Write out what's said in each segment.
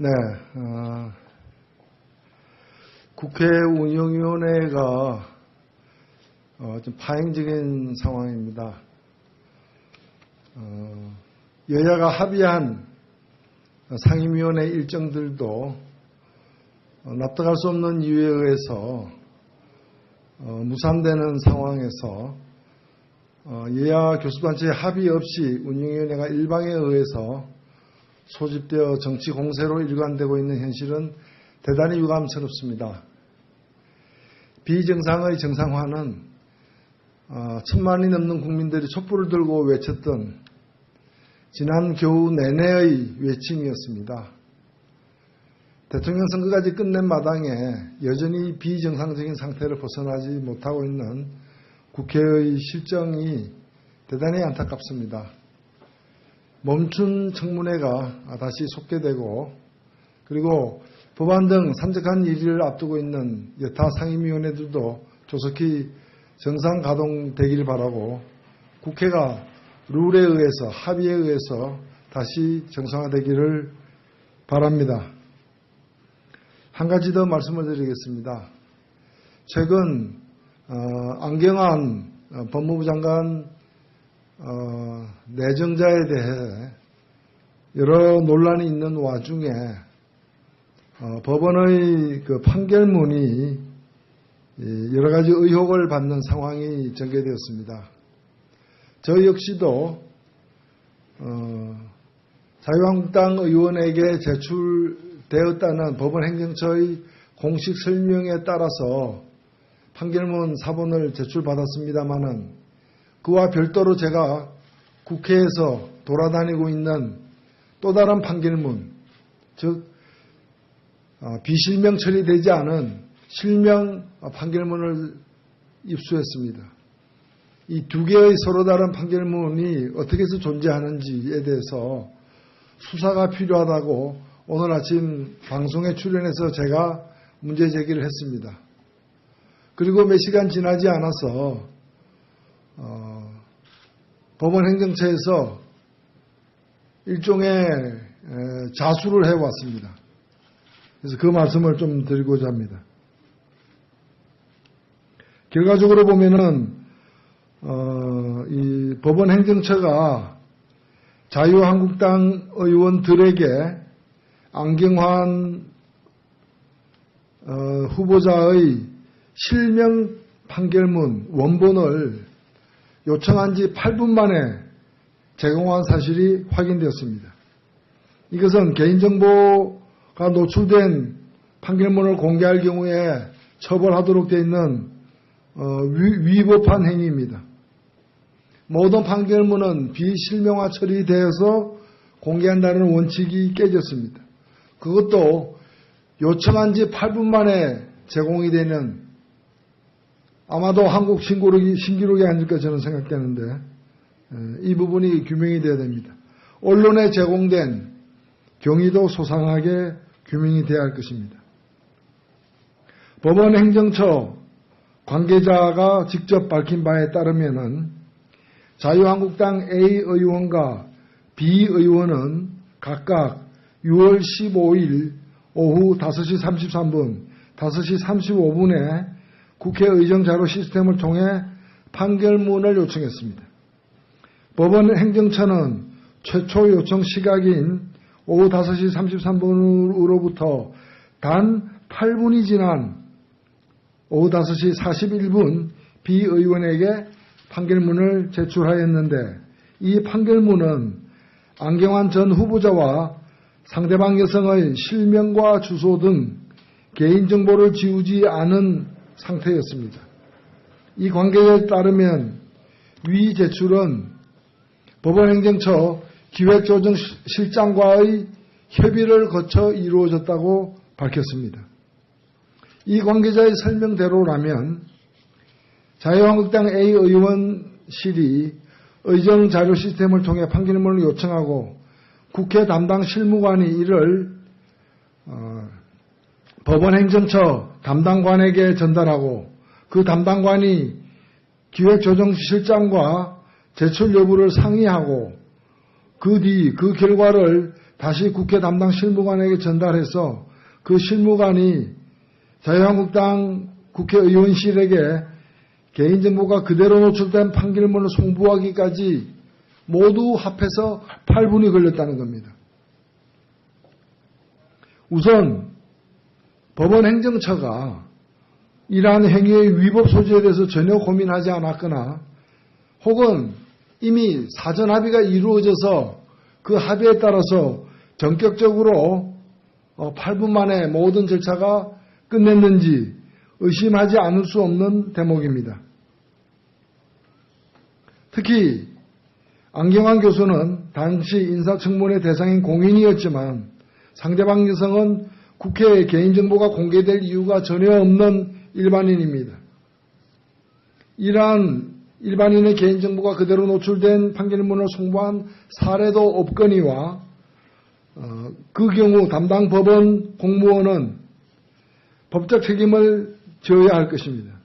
네, 국회 운영위원회가 좀 파행적인 상황입니다. 여야가 합의한 상임위원회 일정들도 납득할 수 없는 이유에 의해서 무산되는 상황에서 여야 교수단체 합의 없이 운영위원회가 일방에 의해서 소집되어 정치 공세로 일관되고 있는 현실은 대단히 유감스럽습니다. 비정상의 정상화는 천만이 넘는 국민들이 촛불을 들고 외쳤던 지난 겨우 내내의 외침이었습니다. 대통령 선거까지 끝낸 마당에 여전히 비정상적인 상태를 벗어나지 못하고 있는 국회의 실정이 대단히 안타깝습니다. 멈춘 청문회가 다시 속개되고 그리고 법안 등 산적한 일을 앞두고 있는 여타 상임위원회들도 조속히 정상 가동되기를 바라고 국회가 룰에 의해서 합의에 의해서 다시 정상화되기를 바랍니다. 한 가지 더 말씀을 드리겠습니다. 최근 안경환 법무부 장관 내정자에 대해 여러 논란이 있는 와중에 법원의 그 판결문이 여러 가지 의혹을 받는 상황이 전개되었습니다. 저희 역시도 자유한국당 의원에게 제출되었다는 법원 행정처의 공식 설명에 따라서 판결문 사본을 제출받았습니다마는 그와 별도로 제가 국회에서 돌아다니고 있는 또 다른 판결문, 즉 비실명 처리되지 않은 실명 판결문을 입수했습니다. 이 두 개의 서로 다른 판결문이 어떻게 해서 존재하는지에 대해서 수사가 필요하다고 오늘 아침 방송에 출연해서 제가 문제 제기를 했습니다. 그리고 몇 시간 지나지 않아서 법원 행정처에서 일종의 자수를 해왔습니다. 그래서 그 말씀을 좀 드리고자 합니다. 결과적으로 보면은 이 법원 행정처가 자유한국당 의원들에게 안경환 후보자의 실명 판결문 원본을 요청한 지 8분 만에 제공한 사실이 확인되었습니다. 이것은 개인정보가 노출된 판결문을 공개할 경우에 처벌하도록 되어 있는 위법한 행위입니다. 모든 판결문은 비실명화 처리되어서 공개한다는 원칙이 깨졌습니다. 그것도 요청한 지 8분 만에 제공이 되는 아마도 한국 신기록이 아닐까 저는 생각되는데 이 부분이 규명이 되어야 됩니다. 언론에 제공된 경위도 소상하게 규명이 되어야 할 것입니다. 법원 행정처 관계자가 직접 밝힌 바에 따르면은 자유한국당 A 의원과 B 의원은 각각 6월 15일 오후 5시 33분, 5시 35분에 국회 의정자료 시스템을 통해 판결문을 요청했습니다. 법원 행정처는 최초 요청 시각인 오후 5시 33분으로부터 단 8분이 지난 오후 5시 41분 B 의원에게 판결문을 제출하였는데 이 판결문은 안경환 전 후보자와 상대방 여성의 실명과 주소 등 개인정보를 지우지 않은 상태였습니다. 이 관계에 따르면 위 제출은 법원행정처 기획조정실장과의 협의를 거쳐 이루어졌다고 밝혔습니다. 이 관계자의 설명대로라면 자유한국당 A 의원실이 의정 자료 시스템을 통해 판결문을 요청하고 국회 담당 실무관이 이를 법원행정처 담당관에게 전달하고 그 담당관이 기획조정실장과 제출 여부를 상의하고 그 뒤 그 결과를 다시 국회 담당 실무관에게 전달해서 그 실무관이 자유한국당 국회의원실에게 개인정보가 그대로 노출된 판결문을 송부하기까지 모두 합해서 8분이 걸렸다는 겁니다. 우선 법원 행정처가 이러한 행위의 위법 소지에 대해서 전혀 고민하지 않았거나 혹은 이미 사전 합의가 이루어져서 그 합의에 따라서 전격적으로 8분 만에 모든 절차가 끝냈는지 의심하지 않을 수 없는 대목입니다. 특히 안경환 교수는 당시 인사청문회 대상인 공인이었지만 상대방 여성은 국회에 개인정보가 공개될 이유가 전혀 없는 일반인입니다. 이러한 일반인의 개인정보가 그대로 노출된 판결문을 송부한 사례도 없거니와 그 경우 담당 법원 공무원은 법적 책임을 져야 할 것입니다.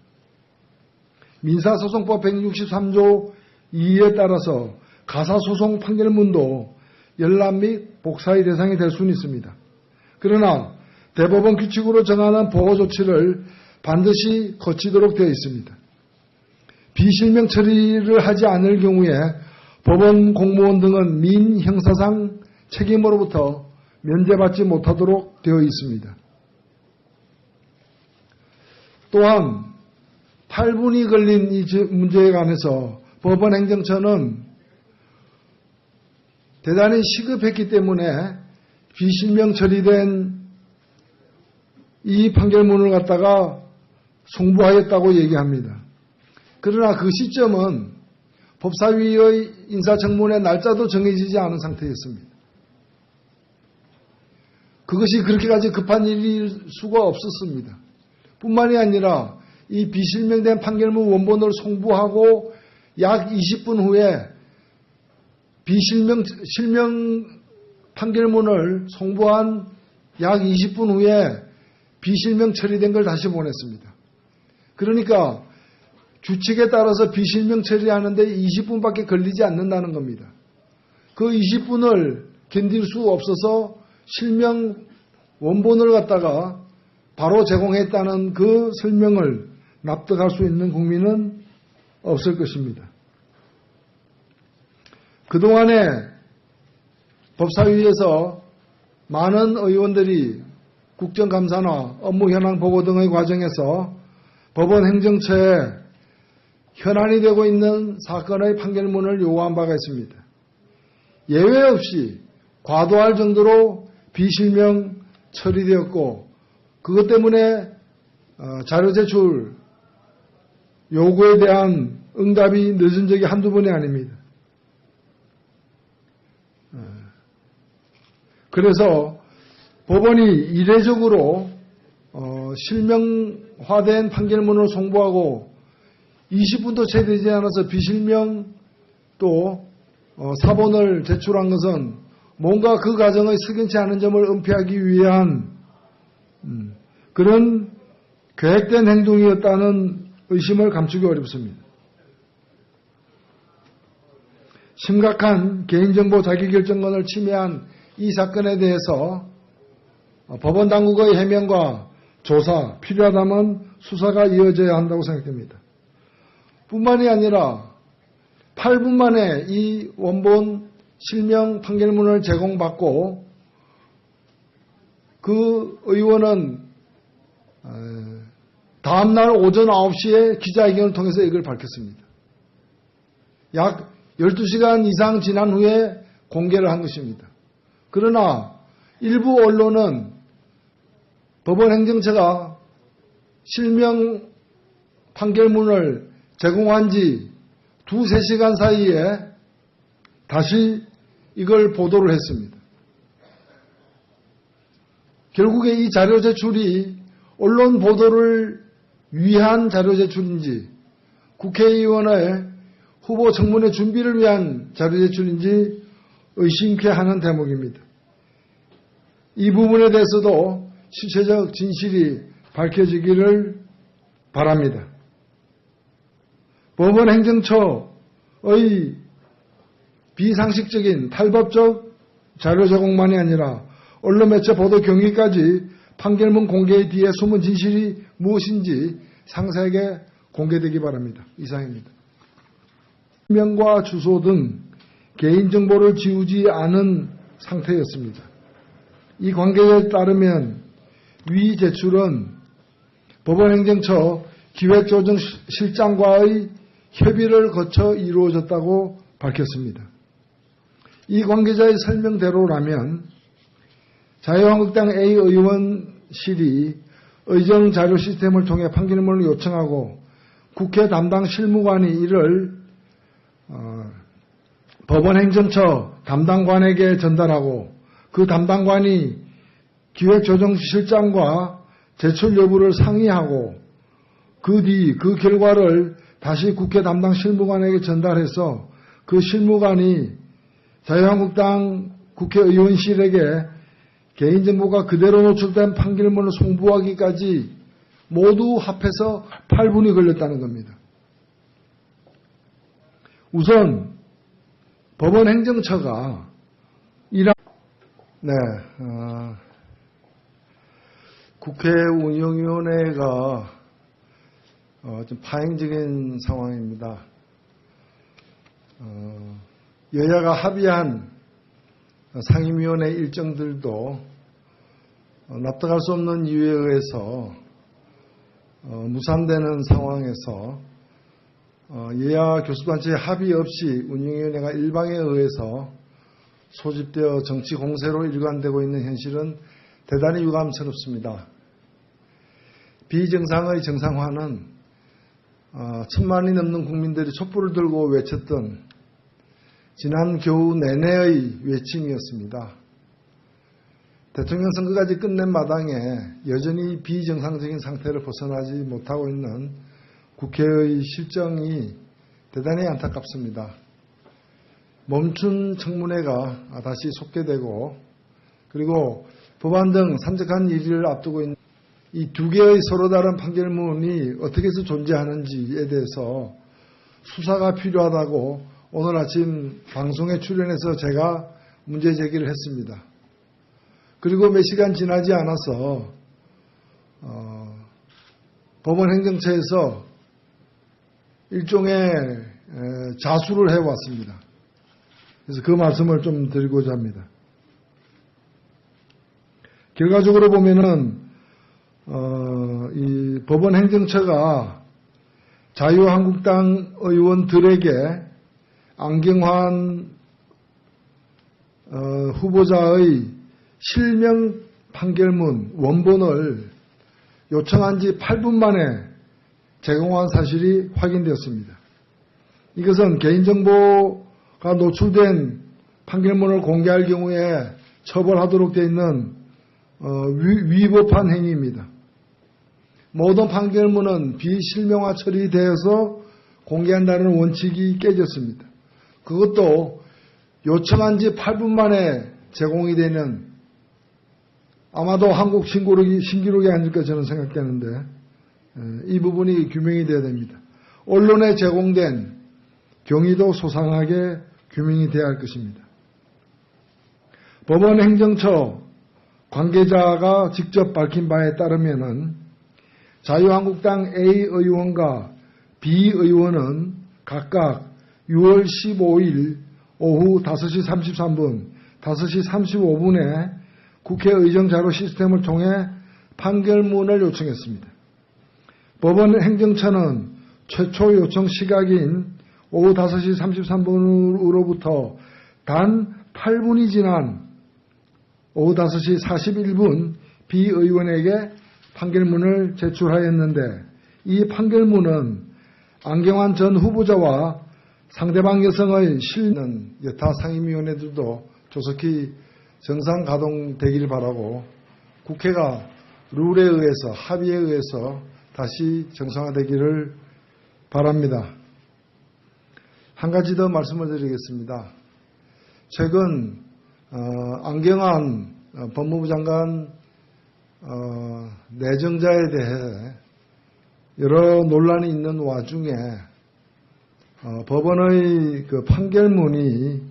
민사소송법 163조 2에 따라서 가사소송 판결문도 열람 및 복사의 대상이 될 수는 있습니다. 그러나 대법원 규칙으로 정하는 보호 조치를 반드시 거치도록 되어 있습니다. 비실명 처리를 하지 않을 경우에 법원 공무원 등은 민형사상 책임으로부터 면제받지 못하도록 되어 있습니다. 또한 8분이 걸린 이 문제에 관해서 법원 행정처는 대단히 시급했기 때문에 비실명 처리된 이 판결문을 갖다가 송부하였다고 얘기합니다. 그러나 그 시점은 법사위의 인사청문회 날짜도 정해지지 않은 상태였습니다. 그것이 그렇게까지 급한 일일 수가 없었습니다. 뿐만이 아니라 이 비실명된 판결문 원본을 송부하고 약 20분 후에 실명 판결문을 송부한 약 20분 후에 비실명 처리된 걸 다시 보냈습니다. 그러니까 규칙에 따라서 비실명 처리하는데 20분밖에 걸리지 않는다는 겁니다. 그 20분을 견딜 수 없어서 실명 원본을 갖다가 바로 제공했다는 그 설명을 납득할 수 있는 국민은 없을 것입니다. 그동안에 법사위에서 많은 의원들이 국정감사나 업무 현황 보고 등의 과정에서 법원 행정처에 현안이 되고 있는 사건의 판결문을 요구한 바가 있습니다. 예외 없이 과도할 정도로 비실명 처리되었고 그것 때문에 자료 제출 요구에 대한 응답이 늦은 적이 한두 번이 아닙니다. 그래서 법원이 이례적으로 실명화된 판결문을 송부하고 20분도 채 되지 않아서 비실명 또 사본을 제출한 것은 뭔가 그 과정의 석연치 않은 점을 은폐하기 위한 그런 계획된 행동이었다는 의심을 감추기 어렵습니다. 심각한 개인정보 자기결정권을 침해한 이 사건에 대해서 법원 당국의 해명과 조사, 필요하다면 수사가 이어져야 한다고 생각됩니다. 뿐만이 아니라 8분 만에 이 원본 실명 판결문을 제공받고 그 의원은 다음날 오전 9시에 기자회견을 통해서 이걸 밝혔습니다. 약 12시간 이상 지난 후에 공개를 한 것입니다. 그러나 일부 언론은 법원 행정처가 실명 판결문을 제공한 지 2-3시간 사이에 다시 이걸 보도를 했습니다. 결국에 이 자료 제출이 언론 보도를 위한 자료 제출인지 국회의원의 후보 청문회 준비를 위한 자료 제출인지 의심케 하는 대목입니다. 이 부분에 대해서도 실체적 진실이 밝혀지기를 바랍니다. 법원 행정처의 비상식적인 탈법적 자료 제공만이 아니라 언론 매체 보도 경위까지 판결문 공개 뒤에 숨은 진실이 무엇인지 상세하게 공개되기 바랍니다. 이상입니다. 실명과 주소 등 개인정보를 지우지 않은 상태였습니다. 이 관계자에 따르면 위 제출은 법원행정처 기획조정실장과의 협의를 거쳐 이루어졌다고 밝혔습니다. 이 관계자의 설명대로라면 자유한국당 A 의원실이 의정자료 시스템을 통해 판결문을 요청하고 국회 담당 실무관이 이를 법원행정처 담당관에게 전달하고 그 담당관이 기획조정실장과 제출 여부를 상의하고 그 뒤 그 결과를 다시 국회 담당 실무관에게 전달해서 그 실무관이 자유한국당 국회의원실에게 개인정보가 그대로 노출된 판결문을 송부하기까지 모두 합해서 8분이 걸렸다는 겁니다. 우선 법원행정처가 국회 운영위원회가 좀 파행적인 상황입니다. 여야가 합의한 상임위원회 일정들도 납득할 수 없는 이유에 의해서 무산되는 상황에서 여야 교수단체의 합의 없이 운영위원회가 일방에 의해서 소집되어 정치 공세로 일관되고 있는 현실은 대단히 유감스럽습니다. 비정상의 정상화는 천만이 넘는 국민들이 촛불을 들고 외쳤던 지난 겨우 내내의 외침이었습니다. 대통령 선거까지 끝낸 마당에 여전히 비정상적인 상태를 벗어나지 못하고 있는 국회의 실정이 대단히 안타깝습니다. 멈춘 청문회가 다시 속개되고 그리고 법안 등 산적한 일을 앞두고 있는 이 두 개의 서로 다른 판결문이 어떻게 해서 존재하는지에 대해서 수사가 필요하다고 오늘 아침 방송에 출연해서 제가 문제 제기를 했습니다. 그리고 몇 시간 지나지 않아서 법원행정처에서 일종의 자수를 해왔습니다. 그래서 그 말씀을 좀 드리고자 합니다. 결과적으로 보면은 이 법원행정처가 자유한국당 의원들에게 안경환 후보자의 실명 판결문 원본을 요청한 지 8분 만에 제공한 사실이 확인되었습니다. 이것은 개인정보가 노출된 판결문을 공개할 경우에 처벌하도록 되어 있는 위법한 행위입니다. 모든 판결문은 비실명화 처리되어서 공개한다는 원칙이 깨졌습니다. 그것도 요청한 지 8분 만에 제공이 되는 아마도 한국 신기록이 아닐까 저는 생각되는데 이 부분이 규명이 되어야 됩니다. 언론에 제공된 경위도 소상하게 규명이 되어야 할 것입니다. 법원행정처 관계자가 직접 밝힌 바에 따르면은 자유한국당 A 의원과 B 의원은 각각 6월 15일 오후 5시 33분, 5시 35분에 국회 의정자료 시스템을 통해 판결문을 요청했습니다. 법원행정처는 최초 요청 시각인 오후 5시 33분으로부터 단 8분이 지난 오후 5시 41분 B 의원에게 판결문을 제출하였는데 이 판결문은 안경환 전 후보자와 상대방 여성의 실는 여타 상임위원회들도 조속히 정상 가동되기를 바라고 국회가 룰에 의해서 합의에 의해서 다시 정상화되기를 바랍니다. 한 가지 더 말씀을 드리겠습니다. 최근 안경환 법무부 장관 내정자에 대해 여러 논란이 있는 와중에 법원의 그 판결문이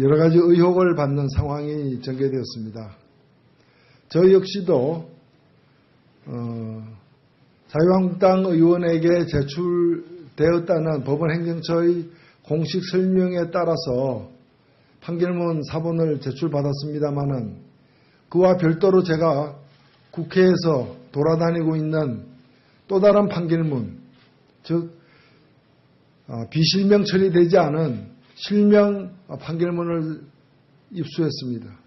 여러 가지 의혹을 받는 상황이 전개되었습니다. 저 역시도 자유한국당 의원에게 제출되었다는 법원 행정처의 공식 설명에 따라서 판결문 사본을 제출받았습니다마는 그와 별도로 제가 국회에서 돌아다니고 있는 또 다른 판결문, 즉 비실명 처리되지 않은 실명 판결문을 입수했습니다.